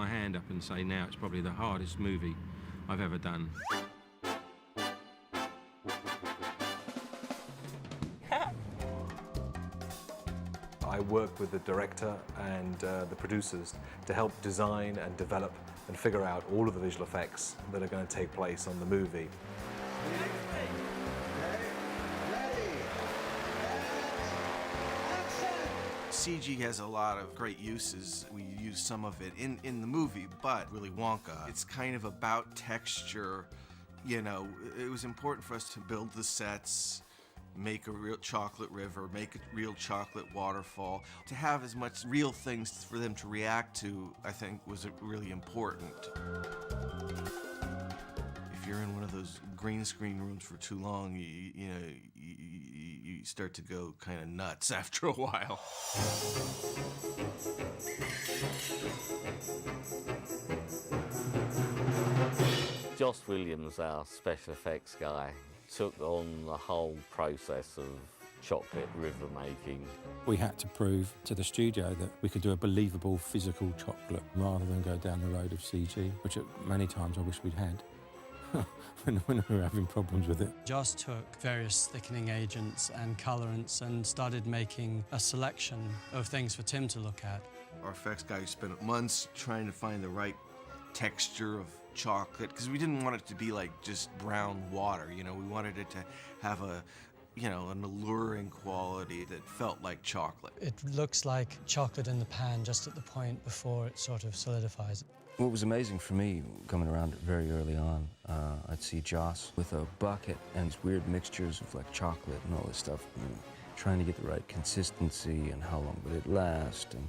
my hand up and say now it's probably the hardest movie I've ever done. I work with the director and the producers to help design and develop and figure out all of the visual effects that are going to take place on the movie. CG has a lot of great uses. We use some of it in the movie, but Willy Wonka, it's kind of about texture. You know, it was important for us to build the sets, make a real chocolate river, make a real chocolate waterfall. To have as much real things for them to react to, I think, was really important. If you're in one of those green screen rooms for too long, you start to go kind of nuts after a while. Joss Williams, our special effects guy, took on the whole process of chocolate river making. We had to prove to the studio that we could do a believable physical chocolate rather than go down the road of CG, which many times I wish we'd had when we were having problems with it. Joss took various thickening agents and colorants and started making a selection of things for Tim to look at. Our effects guy spent months trying to find the right texture of chocolate, because we didn't want it to be like just brown water, you know. We wanted it to have a, you know, an alluring quality that felt like chocolate. It looks like chocolate in the pan just at the point before it sort of solidifies. What was amazing for me, coming around it very early on, I'd see Joss with a bucket and these weird mixtures of like chocolate and all this stuff, and trying to get the right consistency and how long would it last and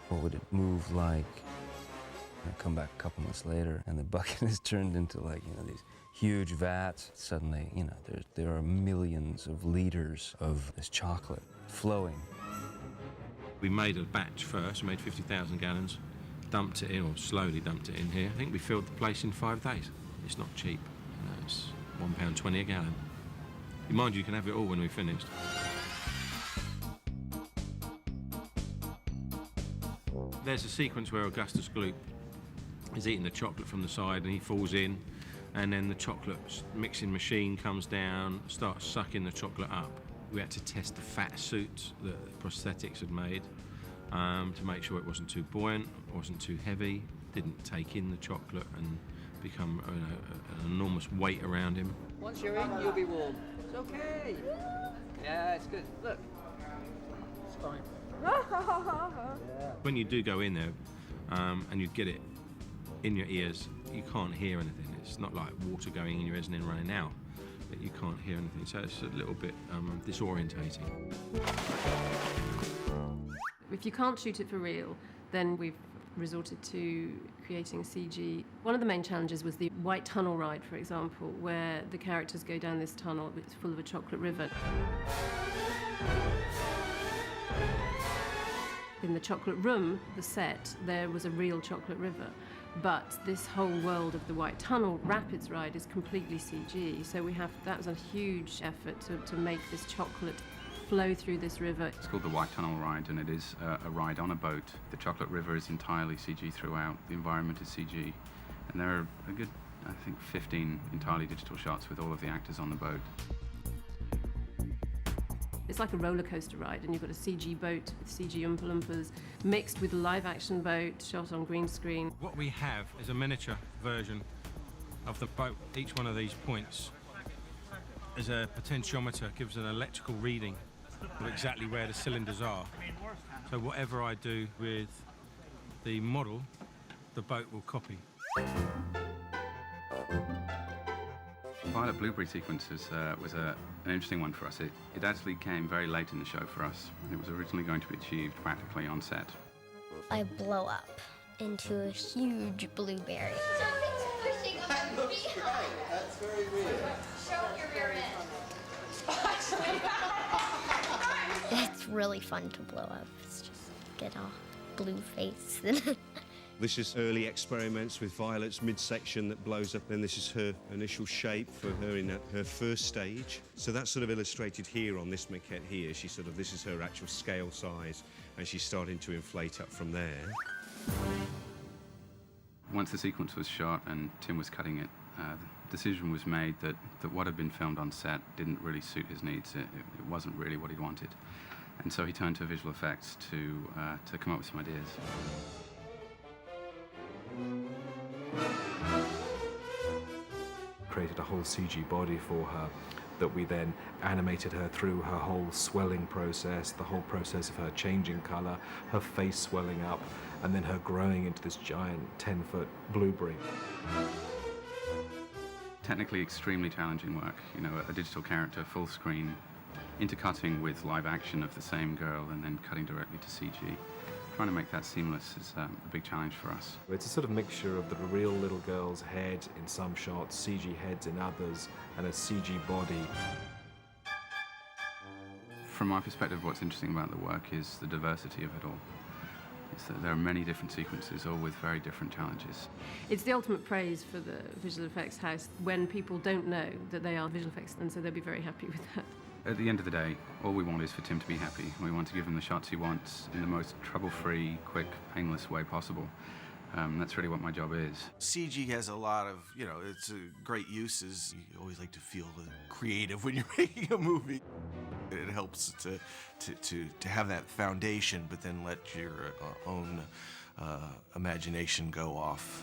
what would it move like. I come back a couple months later and the bucket has turned into, like, you know, these huge vats. Suddenly, you know, there are millions of liters of this chocolate flowing. We made a batch first, made 50,000 gallons, dumped it in, or slowly dumped it in here. I think we filled the place in 5 days. It's not cheap, you know, it's £1.20 a gallon. Mind you, you can have it all when we've finished. There's a sequence where Augustus Gloop is eating the chocolate from the side and he falls in, and then the chocolate mixing machine comes down, starts sucking the chocolate up. We had to test the fat suit that the prosthetics had made to make sure it wasn't too buoyant, wasn't too heavy, didn't take in the chocolate and become, you know, an enormous weight around him. Once you're in, you'll be warm. It's okay. Yeah, it's good. Look. It's fine. When you do go in there and you get it in your ears, you can't hear anything. It's not like water going in your ears and then running out, but you can't hear anything. So it's a little bit disorientating. If you can't shoot it for real, then we've resorted to creating CG. One of the main challenges was the White Tunnel ride, for example, where the characters go down this tunnel that's full of a chocolate river. In the chocolate room, the set, there was a real chocolate river. But this whole world of the White Tunnel Rapids ride is completely CG. So that was a huge effort to make this chocolate flow through this river. It's called the White Tunnel Ride, and it is a ride on a boat. The chocolate river is entirely CG throughout. The environment is CG. And there are a good, I think, 15 entirely digital shots with all of the actors on the boat. It's like a roller coaster ride, and you've got a CG boat with CG Oompa Loompas mixed with a live action boat shot on green screen. What we have is a miniature version of the boat. Each one of these points is a potentiometer, gives an electrical reading of exactly where the cylinders are. So whatever I do with the model, the boat will copy. The Violet Blueberry sequence was an interesting one for us. It actually came very late in the show for us. It was originally going to be achieved practically on set. I blow up into a huge blueberry. Something's pushing on me. That's very weird. Show your rear end. It's really fun to blow up. It's just get a blue face. This is early experiments with Violet's midsection that blows up, and this is her initial shape for her in her first stage. So that's sort of illustrated here on this maquette here. This is her actual scale size, and she's starting to inflate up from there. Once the sequence was shot and Tim was cutting it, the decision was made that what had been filmed on set didn't really suit his needs. It wasn't really what he wanted. And so he turned to visual effects to come up with some ideas. Created a whole CG body for her that we then animated her through her whole swelling process, the whole process of her changing color, her face swelling up, and then her growing into this giant 10-foot blueberry. Technically extremely challenging work, you know, a digital character, full screen, intercutting with live action of the same girl and then cutting directly to CG. Trying to make that seamless is a big challenge for us. It's a sort of mixture of the real little girl's head in some shots, CG heads in others, and a CG body. From my perspective, what's interesting about the work is the diversity of it all. It's that there are many different sequences, all with very different challenges. It's the ultimate praise for the visual effects house when people don't know that they are visual effects, and so they'll be very happy with that. At the end of the day, all we want is for Tim to be happy. We want to give him the shots he wants in the most trouble-free, quick, painless way possible. That's really what my job is. CG has a lot of, you know, it's great uses. You always like to feel creative when you're making a movie. It helps to have that foundation, but then let your own imagination go off.